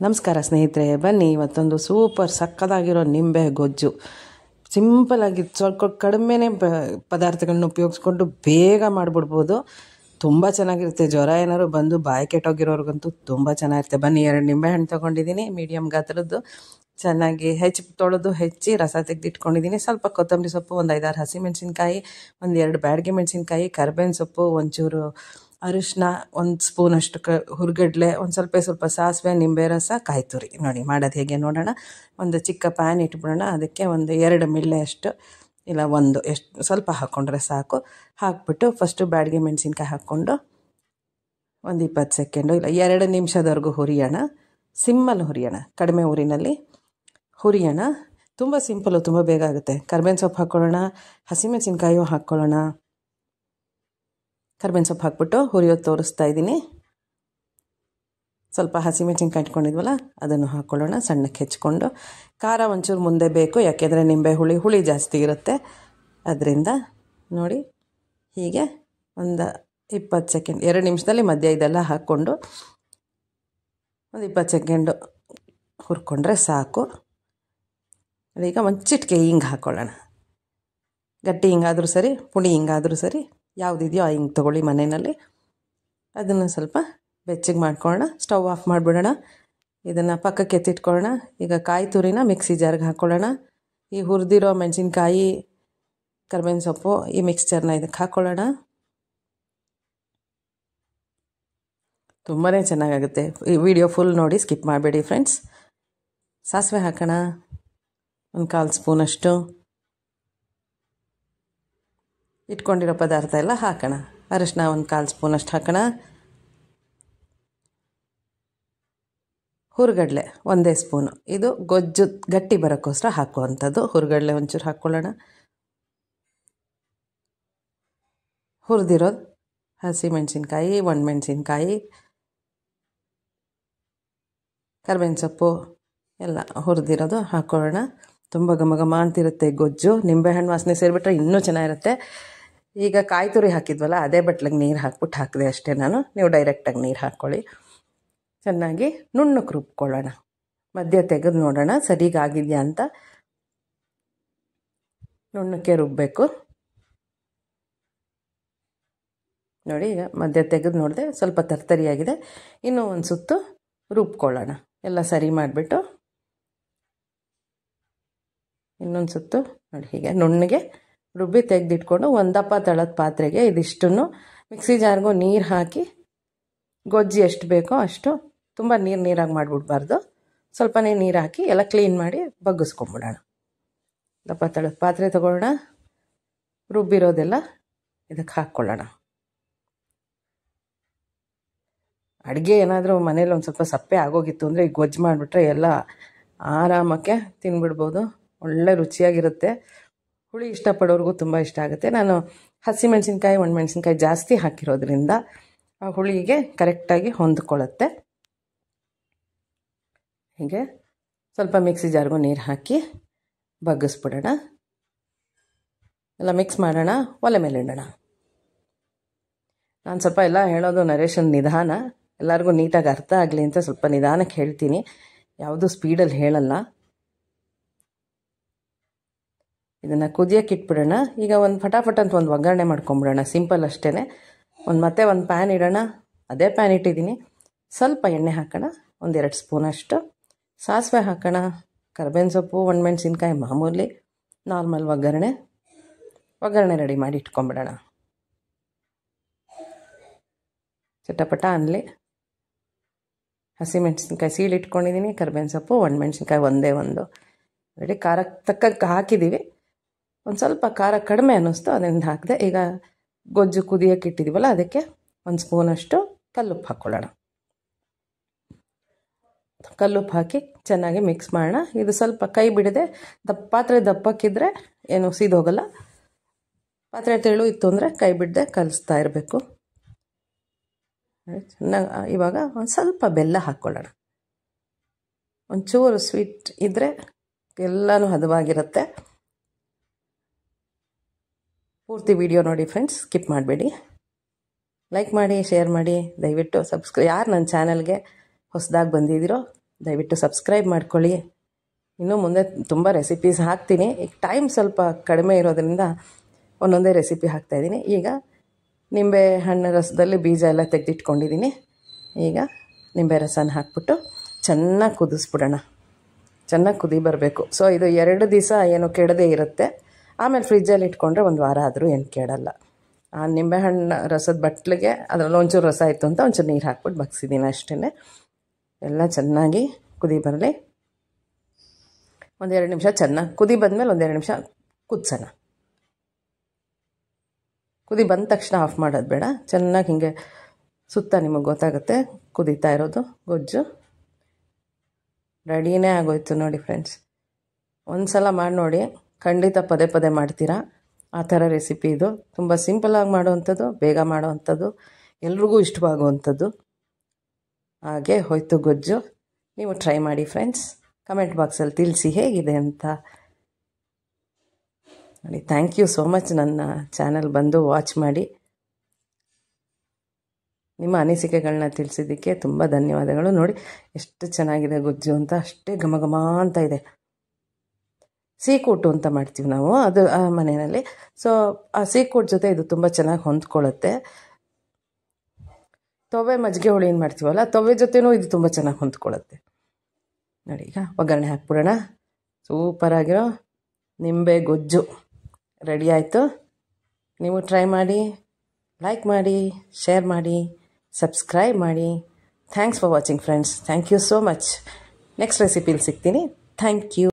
ನಮಸ್ಕಾರ ಸ್ನೇಹಿತರೆ, ಬನ್ನಿ ಇವತ್ತೊಂದು ಸೂಪರ್ ಸಕ್ಕದಾಗಿರೋ ನಿಂಬೆ ಗೊಜ್ಜು. ಸಿಂಪಲಾಗಿ ಸ್ವಲ್ಪ ಕಡಿಮೆನೇ ಪದಾರ್ಥಗಳನ್ನ ಉಪಯೋಗಿಸ್ಕೊಂಡು ಬೇಗ ಮಾಡಿಬಿಡ್ಬೋದು. ತುಂಬ ಚೆನ್ನಾಗಿರುತ್ತೆ. ಜ್ವರ ಏನಾದ್ರು ಬಂದು ಬಾಯಿ ಕೆಟ್ಟೋಗಿರೋರ್ಗಂತೂ ತುಂಬ ಚೆನ್ನಾಗಿರುತ್ತೆ. ಬನ್ನಿ, 2 ನಿಂಬೆಹಣ್ಣು ತೊಗೊಂಡಿದ್ದೀನಿ, ಮೀಡಿಯಮ್ ಗಾತ್ರದ್ದು. ಚೆನ್ನಾಗಿ ತೊಳೆದು ಹೆಚ್ಚಿ ರಸ ತೆಗೆದಿಟ್ಕೊಂಡಿದ್ದೀನಿ. ಸ್ವಲ್ಪ ಕೊತ್ತಂಬರಿ ಸೊಪ್ಪು, ಒಂದು 5-6 ಹಸಿಮೆಣಸಿನ್ಕಾಯಿ, ಒಂದು 2 ಬ್ಯಾಡಗಿ ಮೆಣಸಿನ್ಕಾಯಿ, ಕರ್ಬೇವಿನ ಸೊಪ್ಪು, ಒಂಚೂರು ಅರಿಶಿನ, 1 ಸ್ಪೂನಷ್ಟು ಹುರ್ಗಡ್ಲೆ, ಒಂದು ಸ್ವಲ್ಪ ಸಾಸಿವೆ, ನಿಂಬೆ ರಸ, ಕಾಯಿ ತುರಿ. ನೋಡಿ ಮಾಡೋದು ಹೇಗೆ ನೋಡೋಣ. ಒಂದು ಚಿಕ್ಕ ಪ್ಯಾನ್ ಇಟ್ಬಿಡೋಣ. ಅದಕ್ಕೆ ಒಂದು 2 ಮಿಲ್ಲೆ ಅಷ್ಟು, ಇಲ್ಲ ಎಷ್ಟು ಸ್ವಲ್ಪ ಹಾಕ್ಕೊಂಡ್ರೆ ಸಾಕು. ಹಾಕ್ಬಿಟ್ಟು ಫಸ್ಟು ಬ್ಯಾಡಗಿ ಮೆಣಸಿನ್ಕಾಯಿ ಹಾಕ್ಕೊಂಡು ಒಂದು 20 ಸೆಕೆಂಡು ಇಲ್ಲ 2 ನಿಮಿಷದವರೆಗೂ ಹುರಿಯೋಣ. ಸಿಮ್ಮಲ್ಲಿ ಹುರಿಯೋಣ, ಕಡಿಮೆ ಊರಿನಲ್ಲಿ ಹುರಿಯೋಣ. ತುಂಬ ಸಿಂಪಲ್ಲು, ತುಂಬ ಬೇಗ ಆಗುತ್ತೆ. ಕರ್ಬೇವಿನ ಸೊಪ್ಪು ಹಾಕ್ಕೊಳ್ಳೋಣ, ಹಸಿಮೆಣಸಿನ್ಕಾಯು ಹಾಕ್ಕೊಳ್ಳೋಣ. ಕರ್ಬೇವಿನ ಸೊಪ್ಪು ಹಾಕ್ಬಿಟ್ಟು ಹುರಿಯೋದು ತೋರಿಸ್ತಾ ಇದ್ದೀನಿ. ಸ್ವಲ್ಪ ಹಸಿಮೆಣಸಿನ್ಕಾಯಿ ಇಟ್ಕೊಂಡಿದ್ವಲ್ಲ ಅದನ್ನು ಹಾಕ್ಕೊಳ್ಳೋಣ, ಸಣ್ಣಕ್ಕೆ ಹೆಚ್ಕೊಂಡು. ಖಾರ ಒಂಚೂರು ಮುಂದೆ ಬೇಕು, ಯಾಕೆಂದರೆ ನಿಂಬೆ ಹುಳಿ ಜಾಸ್ತಿ ಇರುತ್ತೆ. ಅದರಿಂದ ನೋಡಿ ಹೀಗೆ ಒಂದು 20 ಸೆಕೆಂಡ್, 2 ನಿಮಿಷದಲ್ಲಿ ಮಧ್ಯ ಇದೆಲ್ಲ ಹಾಕ್ಕೊಂಡು ಒಂದು 20 ಸೆಕೆಂಡು ಹುರ್ಕೊಂಡ್ರೆ ಸಾಕು. ಅದೀಗ ಒಂದು ಚಿಟಿಕೆ ಹಿಂಗೆ ಹಾಕ್ಕೊಳ್ಳೋಣ. ಗಟ್ಟಿ ಹಿಂಗಾದರೂ ಸರಿ, ಪುಡಿ ಹಿಂಗಾದರೂ ಸರಿ, ಯಾವುದಿದೆಯೋ ಆ ಹಿಂಗೆ ತೊಗೊಳ್ಳಿ ಮನೆಯಲ್ಲಿ. ಅದನ್ನು ಸ್ವಲ್ಪ ಬೆಚ್ಚಗೆ ಮಾಡ್ಕೊಳ್ಳೋಣ. ಸ್ಟವ್ ಆಫ್ ಮಾಡಿಬಿಡೋಣ. ಇದನ್ನು ಪಕ್ಕಕ್ಕೆ ಎತ್ತಿಟ್ಕೊಳ್ಳೋಣ. ಈಗ ಕಾಯಿ ತುರಿನ ಮಿಕ್ಸಿ ಜಾರ್ಗೆ ಹಾಕ್ಕೊಳ್ಳೋಣ. ಈ ಹುರಿದಿರೋ ಮೆಣಸಿನ್ಕಾಯಿ, ಕರ್ಬೇವಿನ ಸೊಪ್ಪು, ಈ ಮಿಕ್ಸ್ಚರ್ನ ಇದಕ್ಕೆ ಹಾಕ್ಕೊಳ್ಳೋಣ. ತುಂಬಾ ಚೆನ್ನಾಗಾಗುತ್ತೆ. ಈ ವಿಡಿಯೋ ಫುಲ್ ನೋಡಿ, ಸ್ಕಿಪ್ ಮಾಡಬೇಡಿ ಫ್ರೆಂಡ್ಸ್. ಸಾಸಿವೆ ಹಾಕೋಣ, ಒಂದು 1/4 ಸ್ಪೂನಷ್ಟು. ಇಟ್ಕೊಂಡಿರೋ ಪದಾರ್ಥ ಎಲ್ಲ ಹಾಕೋಣ. ಅರಿಶಿನ ಒಂದು 1/4 ಸ್ಪೂನಷ್ಟು ಹಾಕೋಣ. ಹುರ್ಗಡ್ಲೆ 1 ಸ್ಪೂನು. ಇದು ಗೊಜ್ಜು ಗಟ್ಟಿ ಬರೋಕ್ಕೋಸ್ಕರ ಹಾಕುವಂಥದ್ದು. ಹುರ್ಗಡ್ಲೆ ಒಂಚೂರು ಹಾಕ್ಕೊಳ್ಳೋಣ. ಹುರಿದಿರೋದು ಹಸಿಮೆಣಸಿನ್ಕಾಯಿ, ಒಣಮೆಣಸಿನ್ಕಾಯಿ, ಕರ್ಬೇವಿನ ಸೊಪ್ಪು ಎಲ್ಲ ಹುರಿದಿರೋದು ಹಾಕ್ಕೊಳ್ಳೋಣ. ತುಂಬ ಘಮ ಅಂತಿರುತ್ತೆ ಗೊಜ್ಜು. ನಿಂಬೆಹಣ್ಣು ವಾಸನೆ ಸೇರಿಬಿಟ್ರೆ ಇನ್ನೂ ಚೆನ್ನಾಗಿರುತ್ತೆ. ಈಗ ಕಾಯಿ ತುರಿ ಹಾಕಿದ್ವಲ್ಲ, ಅದೇ ಬಟ್ಲಿಗೆ ನೀರು ಹಾಕಿದೆ ಅಷ್ಟೇ ನಾನು. ನೀವು ಡೈರೆಕ್ಟಾಗಿ ನೀರು ಹಾಕ್ಕೊಳ್ಳಿ. ಚೆನ್ನಾಗಿ ನುಣ್ಣಕ್ಕೆ ರುಬ್ಕೊಳ್ಳೋಣ. ಮಧ್ಯ ತೆಗೆದು ನೋಡೋಣ ಸರಿಗಾಗಿದೆಯಾ ಅಂತ. ನುಣ್ಣಕ್ಕೆ ರುಬ್ಬಬೇಕು. ನೋಡಿ, ಈಗ ಮಧ್ಯ ತೆಗೆದು ನೋಡಿದೆ, ಸ್ವಲ್ಪ ತರ್ತರಿಯಾಗಿದೆ. ಇನ್ನೂ ಒಂದು ಸುತ್ತು ರುಬ್ಕೊಳ್ಳೋಣ. ಎಲ್ಲ ಸರಿ ಮಾಡಿಬಿಟ್ಟು ಇನ್ನೊಂದು ಸುತ್ತು ನೋಡಿ ಹೀಗೆ ನುಣ್ಣಗೆ ರುಬ್ಬಿ ತೆಗೆದಿಟ್ಕೊಂಡು ಒಂದು ದಪ್ಪ ತಳದ ಪಾತ್ರೆಗೆ ಇದಿಷ್ಟನ್ನು ಮಿಕ್ಸಿ ಜಾರ್ಗೂ ನೀರು ಹಾಕಿ, ಗೊಜ್ಜು ಎಷ್ಟು ಬೇಕೋ ಅಷ್ಟು, ತುಂಬ ನೀರಾಗಿ ಮಾಡಿಬಿಡ್ಬಾರ್ದು, ಸ್ವಲ್ಪನೇ ನೀರು ಹಾಕಿ ಎಲ್ಲ ಕ್ಲೀನ್ ಮಾಡಿ ಬಗ್ಗಿಸ್ಕೊಂಬಿಡೋಣ. ದಪ್ಪ ತಳದ ಪಾತ್ರೆ ತಗೊಳ್ಳೋಣ. ರುಬ್ಬಿರೋದೆಲ್ಲ ಇದಕ್ಕೆ ಹಾಕ್ಕೊಳ್ಳೋಣ. ಅಡುಗೆ ಏನಾದರೂ ಮನೇಲಿ ಒಂದು ಸ್ವಲ್ಪ ಸಪ್ಪೆ ಆಗೋಗಿತ್ತು ಅಂದರೆ ಈ ಗೊಜ್ಜು ಮಾಡಿಬಿಟ್ರೆ ಎಲ್ಲ ಆರಾಮಕ್ಕೆ ತಿನ್ಬಿಡ್ಬೋದು. ಒಳ್ಳೆ ರುಚಿಯಾಗಿರುತ್ತೆ. ಹುಳಿ ಇಷ್ಟಪಡೋರಿಗೂ ತುಂಬ ಇಷ್ಟ ಆಗುತ್ತೆ. ನಾನು ಹಸಿಮೆಣಸಿನ್ಕಾಯಿ, ಒಣಮೆಣಸಿನ್ಕಾಯಿ ಜಾಸ್ತಿ ಹಾಕಿರೋದ್ರಿಂದ ಆ ಹುಳಿಗೆ ಕರೆಕ್ಟಾಗಿ ಹೊಂದ್ಕೊಳ್ಳುತ್ತೆ. ಹೀಗೆ ಸ್ವಲ್ಪ ಮಿಕ್ಸಿ ಜಾರ್ಗೂ ನೀರು ಹಾಕಿ ಬಗ್ಗಿಸ್ಬಿಡೋಣ. ಎಲ್ಲ ಮಿಕ್ಸ್ ಮಾಡೋಣ. ಒಲೆ ಮೇಲೆ ಇಡೋಣ. ನಾನು ಸ್ವಲ್ಪ ಎಲ್ಲ ಹೇಳೋದು ನರೇಶನ್ ನಿಧಾನ, ಎಲ್ಲರಿಗೂ ನೀಟಾಗಿ ಅರ್ಥ ಆಗಲಿ ಅಂತ ಸ್ವಲ್ಪ ನಿಧಾನಕ್ಕೆ ಹೇಳ್ತೀನಿ, ಯಾವುದೂ ಸ್ಪೀಡಲ್ಲಿ ಹೇಳಲ್ಲ. ಇದನ್ನು ಕುದಿಯೋಕೆ ಇಟ್ಬಿಡೋಣ. ಈಗ ಒಂದು ಫಟಾಫಟ್ ಅಂತ ಒಂದು ಒಗ್ಗರಣೆ ಮಾಡ್ಕೊಂಬಿಡೋಣ. ಸಿಂಪಲ್ ಅಷ್ಟೇ. ಮತ್ತೆ ಒಂದು ಪ್ಯಾನ್ ಇಡೋಣ. ಅದೇ ಪ್ಯಾನ್ ಇಟ್ಟಿದ್ದೀನಿ. ಸ್ವಲ್ಪ ಎಣ್ಣೆ ಹಾಕೋಣ, ಒಂದು 2 ಸ್ಪೂನಷ್ಟು. ಸಾಸಿವೆ ಹಾಕೋಣ. ಕರ್ಬೇವಿನ ಸೊಪ್ಪು, ಒಣಮೆಣಸಿನ್ಕಾಯಿ, ಮಾಮೂಲಿ ನಾರ್ಮಲ್ ಒಗ್ಗರಣೆ ರೆಡಿ ಮಾಡಿ ಇಟ್ಕೊಂಬಿಡೋಣ. ಚಟಪಟ ಅನ್ನಲಿ. ಹಸಿಮೆಣಸಿನ್ಕಾಯಿ ಸೀಳಿಟ್ಕೊಂಡಿದ್ದೀನಿ, ಕರ್ಬೇವಿನ ಸೊಪ್ಪು, ಒಣಮೆಣಸಿನ್ಕಾಯಿ ಒಂದೇ ಒಂದು. ರೆಡಿ. ಖಾರಕ್ಕೆ ತಕ್ಕಕ್ಕೆ ಹಾಕಿದ್ದೀವಿ. ಒಂದು ಸ್ವಲ್ಪ ಖಾರ ಕಡಿಮೆ ಅನ್ನಿಸ್ತು, ಅದರಿಂದ ಹಾಕಿದೆ. ಈಗ ಗೊಜ್ಜು ಕುದಿಯೋಕೆ ಇಟ್ಟಿದ್ದೀವಲ್ಲ, ಅದಕ್ಕೆ 1 ಸ್ಪೂನಷ್ಟು ಕಲ್ಲುಪ್ಪು ಹಾಕ್ಕೊಳ್ಳೋಣ. ಕಲ್ಲುಪ್ಪು ಹಾಕಿ ಚೆನ್ನಾಗಿ ಮಿಕ್ಸ್ ಮಾಡೋಣ. ಇದು ಸ್ವಲ್ಪ ಕೈ ಬಿಡದೆ ಪಾತ್ರೆ ದಪ್ಪಕ್ಕಿದ್ರೆ ಏನು ಸೀದೋಗಲ್ಲ. ಪಾತ್ರೆ ತೆಳು ಇತ್ತು ಅಂದರೆ ಕೈ ಬಿಡದೆ ಕಲಿಸ್ತಾ ಇರಬೇಕು. ಚೆನ್ನಾಗಿ. ಇವಾಗ ಒಂದು ಸ್ವಲ್ಪ ಬೆಲ್ಲ ಹಾಕ್ಕೊಳ್ಳೋಣ. ಒಂಚೂರು ಸ್ವೀಟ್ ಇದ್ದರೆ ಎಲ್ಲನೂ ಹದವಾಗಿರುತ್ತೆ. ಪೂರ್ತಿ ವಿಡಿಯೋ ನೋಡಿ ಫ್ರೆಂಡ್ಸ್, ಸ್ಕಿಪ್ ಮಾಡಬೇಡಿ. ಲೈಕ್ ಮಾಡಿ, ಶೇರ್ ಮಾಡಿ, ದಯವಿಟ್ಟು ಯಾರು ನನ್ನ ಚಾನಲ್ಗೆ ಹೊಸದಾಗಿ ಬಂದಿದ್ದೀರೋ ದಯವಿಟ್ಟು ಸಬ್ಸ್ಕ್ರೈಬ್ ಮಾಡ್ಕೊಳ್ಳಿ. ಇನ್ನು ಮುಂದೆ ತುಂಬ ರೆಸಿಪೀಸ್ ಹಾಕ್ತೀನಿ. ಈಗ ಟೈಮ್ ಸ್ವಲ್ಪ ಕಡಿಮೆ ಇರೋದ್ರಿಂದ ಒಂದೊಂದೇ ರೆಸಿಪಿ ಹಾಕ್ತಾಯಿದ್ದೀನಿ. ಈಗ ನಿಂಬೆ ಹಣ್ಣು ರಸದಲ್ಲಿ ಬೀಜ ಎಲ್ಲ ತೆಗೆದಿಟ್ಕೊಂಡಿದ್ದೀನಿ. ಈಗ ನಿಂಬೆ ರಸನ ಹಾಕ್ಬಿಟ್ಟು ಚೆನ್ನಾಗಿ ಕುದಿಸ್ಬಿಡೋಣ. ಚೆನ್ನಾಗಿ ಕುದಿ ಬರಬೇಕು. ಸೊ ಇದು 2 ದಿವಸ ಏನು ಕೆಡದೇ ಇರುತ್ತೆ. ಆಮೇಲೆ ಫ್ರಿಜ್ಜಲ್ಲಿ ಇಟ್ಕೊಂಡ್ರೆ 1 ವಾರ ಆದರೂ ಏನು ಕೆಡಲ್ಲ. ಆ ನಿಂಬೆಹಣ್ಣು ರಸದ ಬಟ್ಲಿಗೆ ಅದರಲ್ಲಿ ಒಂಚೂರು ರಸ ಇತ್ತು ಅಂತ ಒಂಚೂರು ನೀರು ಹಾಕ್ಬಿಟ್ಟು ಬಗ್ಸಿದ್ದೀನಿ ಅಷ್ಟೇ. ಎಲ್ಲ ಚೆನ್ನಾಗಿ ಕುದಿ ಬರಲಿ. 1-2 ನಿಮಿಷ ಚೆನ್ನಾಗಿ ಕುದಿ ಬಂದಮೇಲೆ 1-2 ನಿಮಿಷ ಕುದಿಸೋಣ. ಕುದಿ ಬಂದ ತಕ್ಷಣ ಆಫ್ ಮಾಡೋದು ಬೇಡ. ಚೆನ್ನಾಗಿ ಹಿಂಗೆ ಸುತ್ತ ನಿಮಗೆ ಗೊತ್ತಾಗುತ್ತೆ ಕುದೀತಾ ಇರೋದು. ಗೊಜ್ಜು ರೆಡಿನೇ ಆಗೋಯ್ತು ನೋಡಿ ಫ್ರೆಂಡ್ಸ್. ಒಂದು ಸಲ ಮಾಡಿ ನೋಡಿ, ಖಂಡಿತ ಪದೇ ಪದೇ ಮಾಡ್ತೀರಾ. ಆ ಥರ ರೆಸಿಪಿ ಇದು. ತುಂಬ ಸಿಂಪಲಾಗಿ ಮಾಡೋವಂಥದ್ದು, ಬೇಗ ಮಾಡೋವಂಥದ್ದು, ಎಲ್ರಿಗೂ ಇಷ್ಟವಾಗುವಂಥದ್ದು. ಹಾಗೆ ಹೋಯ್ತು ಗೊಜ್ಜು. ನೀವು ಟ್ರೈ ಮಾಡಿ ಫ್ರೆಂಡ್ಸ್. ಕಮೆಂಟ್ ಬಾಕ್ಸಲ್ಲಿ ತಿಳಿಸಿ ಹೇಗಿದೆ ಅಂತ ನೋಡಿ. ಥ್ಯಾಂಕ್ ಯು ಸೋ ಮಚ್ ನನ್ನ ಚಾನಲ್ ಬಂದು ವಾಚ್ ಮಾಡಿ ನಿಮ್ಮ ಅನಿಸಿಕೆಗಳನ್ನ ತಿಳಿಸಿದ್ದಕ್ಕೆ ತುಂಬ ಧನ್ಯವಾದಗಳು. ನೋಡಿ ಎಷ್ಟು ಚೆನ್ನಾಗಿದೆ ಗೊಜ್ಜು ಅಂತ, ಅಷ್ಟೇ ಘಮ ಘಮ ಅಂತ ಇದೆ. ಸೀಕೂಟು ಅಂತ ಮಾಡ್ತೀವಿ ನಾವು ಅದು ಮನೆಯಲ್ಲಿ. ಸೊ ಆ ಸೀಕೂಟ್ ಜೊತೆ ಇದು ತುಂಬ ಚೆನ್ನಾಗಿ ಹೊಂದ್ಕೊಳ್ಳುತ್ತೆ. ತೊವೆ ಮಜ್ಜಿಗೆ ಹುಳಿ ಏನು ಮಾಡ್ತೀವಲ್ಲ, ತೊವೆ ಜೊತೆನೂ ಇದು ತುಂಬ ಚೆನ್ನಾಗಿ ಹೊಂದ್ಕೊಳ್ಳುತ್ತೆ ನೋಡಿ. ಈಗ ಒಗ್ಗರಣೆ ಹಾಕ್ಬಿಡೋಣ. ಸೂಪರಾಗಿರೋ ನಿಂಬೆ ಗೊಜ್ಜು ರೆಡಿ ಆಯಿತು. ನೀವು ಟ್ರೈ ಮಾಡಿ, ಲೈಕ್ ಮಾಡಿ, ಶೇರ್ ಮಾಡಿ, ಸಬ್ಸ್ಕ್ರೈಬ್ ಮಾಡಿ. Thanks for watching friends. Thank you so much. Next ರೆಸಿಪಿಲಿ ಸಿಗ್ತೀನಿ. Thank you.